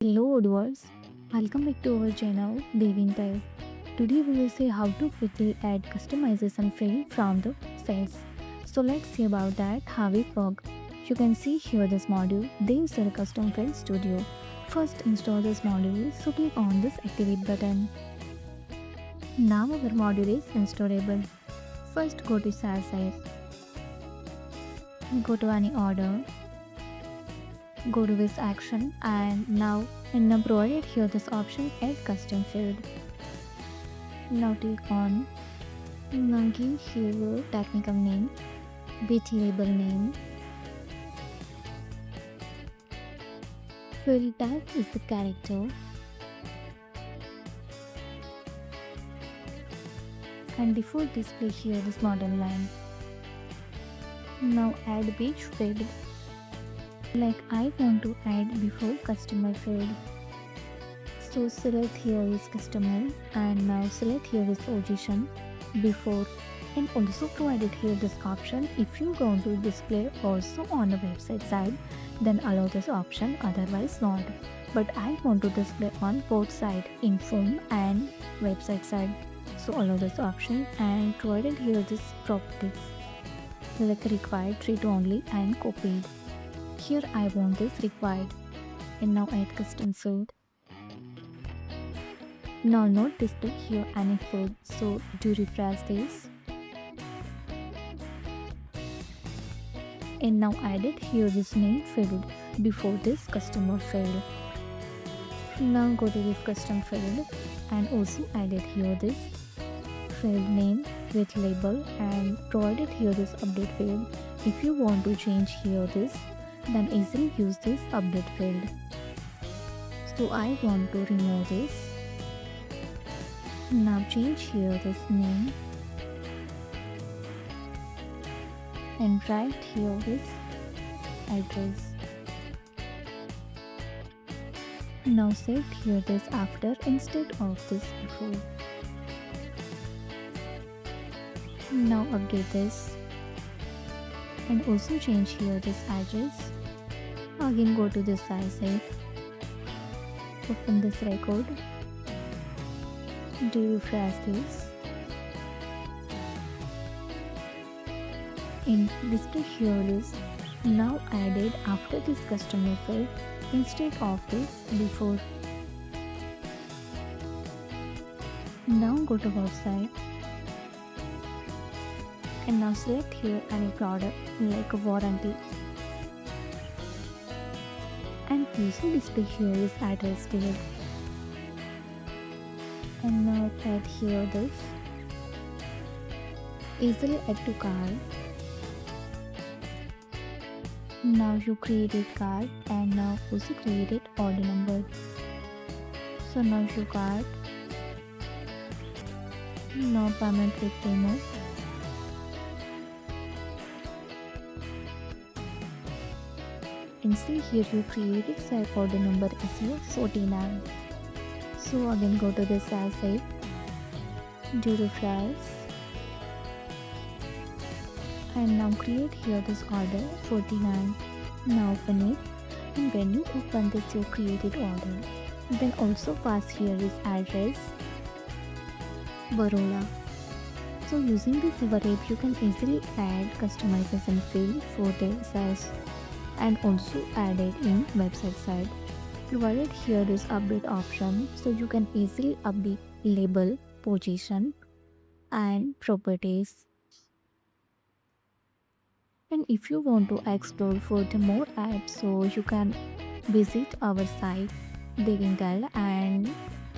Hello Odooers, welcome back to our channel Devintelle. Today we will see how to quickly add customization field from the cells. So let's see about that, how it works. You can see here this module, this is a custom field studio. First install this module, so click on this activate button. Now our module is installable. First go to size, go to any order, go to this action, and now provided here this option add custom field. Now click on, now give here your technical name, bit label name, field type is the character, and default display here this model line. Now add page field. Like I want to add before customer field. So select here is customer and now select here is position before, and also provided here this option. If you want to display also on the website side, then allow this option, otherwise not. But I want to display on both side, inform and website side. So allow this option and provided here this properties like required, read only and copied. Here I want this required, and now add custom field. Now not display here any field, so do refresh this. And now added here this name field before this customer field. Now go to this custom field and also added here this field name with label and provided here this update field. If you want to change here this, then easily use this update field. So I want to remove this. Now change here this name and write here this address. Now set here this after instead of this before. Now update this and also change here this address. Again go to this size, open this record, do refresh this, and display here is now added after this customer field instead of this before. Now go to website and now select here any product like a warranty, and also display here is address field. And now add here this, easily add to cart. Now you created cart and now also created order number. So now you cart, now payment with demo. And see here you created self order number is your 49. So again go to this site, do refresh, and now create here this order 49. Now open it, and when you open this your created order, then also pass here is address Baroda. So using this app you can easily add customization field for the sales and also add it in website side. Provided here is update option, so you can easily update label, position and properties. And if you want to explore for the more apps, so you can visit our site Devintelle and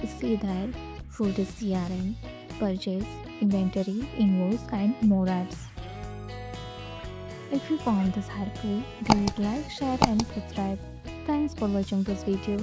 see there for the CRM, purchase, inventory, invoice and more apps. If you found this helpful, do like, share and subscribe. Thanks for watching this video.